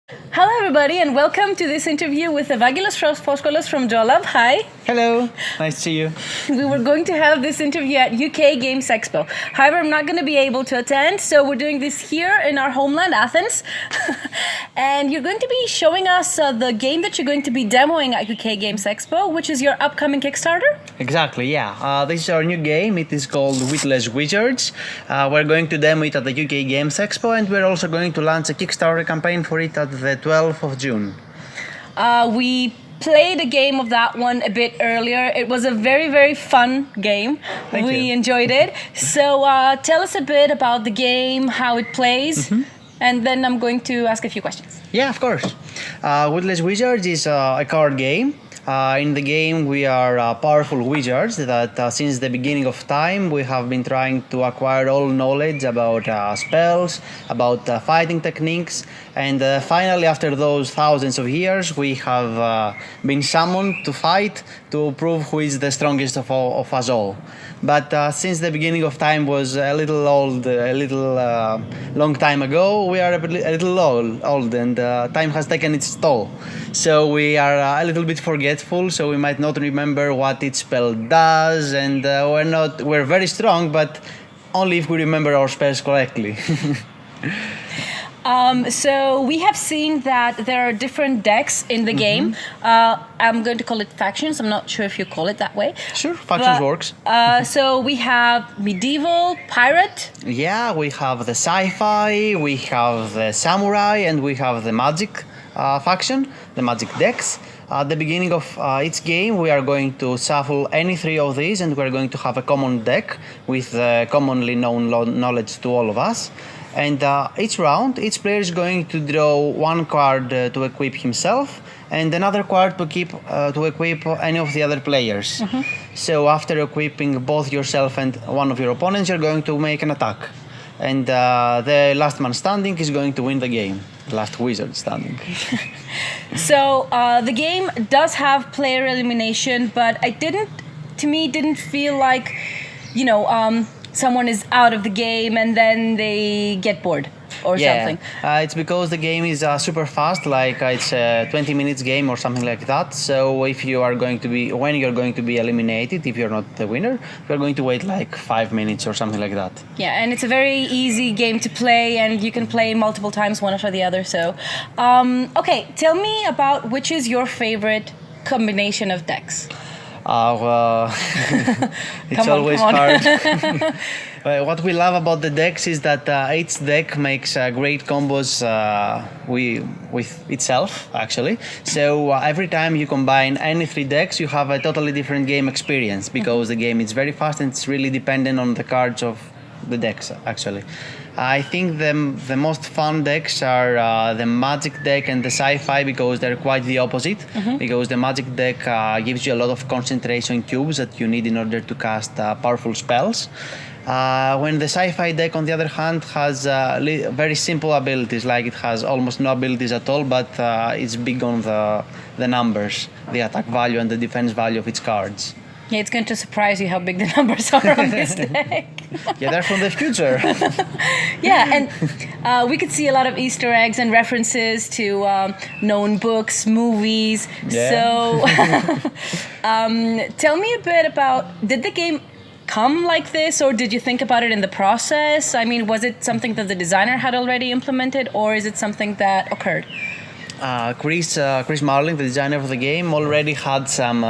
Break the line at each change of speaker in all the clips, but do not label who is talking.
Hello, everybody, and welcome to this interview with Evangelos Foskolos from Drawlab. Hi.
Hello, nice to see you.
We were going to have this interview at UK Games Expo. However, I'm not going to be able to attend, so we're doing this here in our homeland, Athens. And you're going to be showing us the game that you're going to be demoing at UK Games Expo, which is your upcoming Kickstarter.
Exactly, yeah. This is our new game. It is called Witless Wizards. We're going to demo it at the UK Games Expo, and we're also going to launch a Kickstarter campaign for it at the 12th of June.
We played a game of that one a bit earlier. It was a very, very fun game.
Thank
we
you.
enjoyed it. So tell us a bit about the game, how it plays, and then I'm going to ask a few questions.
Yeah, of course. Witless Wizards is a card game. In the game, we are powerful wizards that since the beginning of time, we have been trying to acquire all knowledge about spells, about fighting techniques, and finally, after those thousands of years, we have been summoned to fight to prove who is the strongest of us all. But since the beginning of time was a little long time ago, we are a little old, and time has taken its toll. So we are a little bit forgetful, so we might not remember what each spell does, and we're very strong, but only if we remember our spells correctly.
So we have seen that there are different decks in the game. I'm going to call it factions. I'm not sure if you call it that way.
Sure, factions works.
So we have medieval, pirate.
Yeah, we have the sci-fi, we have the samurai, and we have the magic faction, the magic decks. At the beginning of each game, we are going to shuffle any three of these, and we're going to have a common deck with commonly known knowledge to all of us. And each round, each player is going to draw one card to equip himself, and another card to equip any of the other players. So after equipping both yourself and one of your opponents, you're going to make an attack. And the last man standing is going to win the game. Last wizard standing.
So the game does have player elimination, but didn't feel like, someone is out of the game and then they get bored or something.
It's because the game is super fast, like it's a 20 minutes game or something like that. So when you're going to be eliminated, if you're not the winner, you're going to wait like 5 minutes or something like that.
Yeah, and it's a very easy game to play, and you can play multiple times, one after the other. So, okay, tell me about which is your favorite combination of decks.
It's always hard. What we love about the decks is that each deck makes great combos with itself, actually. So every time you combine any three decks, you have a totally different game experience, because the game is very fast and it's really dependent on the cards of the decks, actually. I think the most fun decks are the magic deck and the sci-fi, because they're quite the opposite. Because the magic deck gives you a lot of concentration cubes that you need in order to cast powerful spells. When the sci-fi deck, on the other hand, has very simple abilities, like it has almost no abilities at all, but it's big on the numbers, the attack value and the defense value of its cards.
Yeah, it's going to surprise you how big the numbers are on this deck.
Yeah, they're from the future.
Yeah, and we could see a lot of Easter eggs and references to known books, movies.
Yeah.
So tell me a bit about, did the game come like this, or did you think about it in the process? I mean, was it something that the designer had already implemented, or is it something that occurred?
Chris Marling, the designer of the game, already had some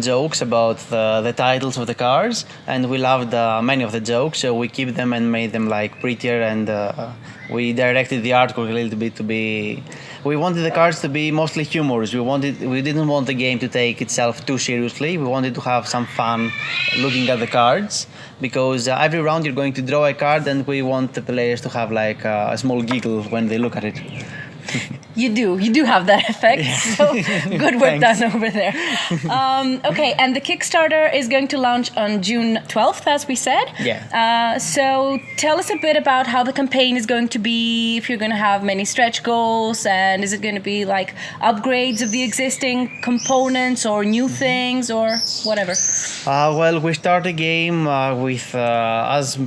jokes about the titles of the cards, and we loved many of the jokes, so we keep them and made them like prettier, and we directed the artwork a little bit to be. We wanted the cards to be mostly humorous. We didn't want the game to take itself too seriously. We wanted to have some fun looking at the cards, because every round you're going to draw a card, and we want the players to have like a small giggle when they look at it.
You do have that effect. So good work
Thanks.
done over there. Okay, and the Kickstarter is going to launch on June 12th, as we said.
Yeah.
So tell us a bit about how the campaign is going to be, if you're going to have many stretch goals, and is it going to be like upgrades of the existing components or new things or whatever?
Well, we start the game with as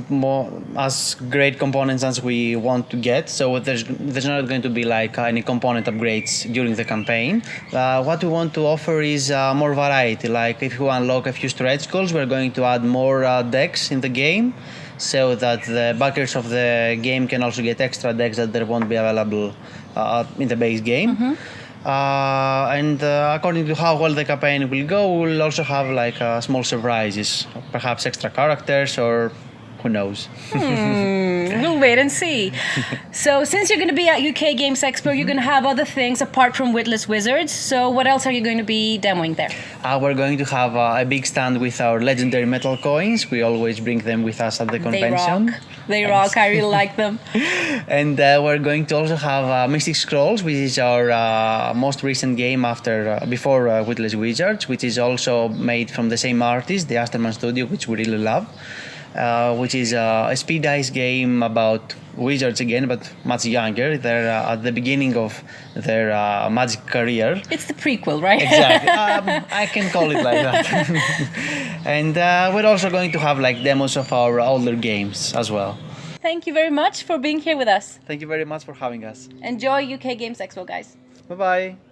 great components as we want to get. So there's not going to be like any component upgrades during the campaign. What we want to offer is more variety. Like if you unlock a few stretch goals, we're going to add more decks in the game, so that the backers of the game can also get extra decks that there won't be available in the base game. And according to how well the campaign will go, we'll also have like small surprises, perhaps extra characters, or who knows.
We'll wait and see. So since you're going to be at UK Games Expo, you're going to have other things apart from Witless Wizards. So what else are you going to be demoing there?
We're going to have a big stand with our legendary metal coins. We always bring them with us at the convention.
They rock. I really like them.
And we're going to also have Mystic Scrolls, which is our most recent game before Witless Wizards, which is also made from the same artist, the Asterman Studio, which we really love. Which is a speed dice game about wizards again, but much younger. They're at the beginning of their magic career.
It's the prequel, right?
Exactly. I can call it like that. And we're also going to have like demos of our older games as well.
Thank you very much for being here with us.
Thank you very much for having us.
Enjoy UK Games Expo, guys.
Bye-bye.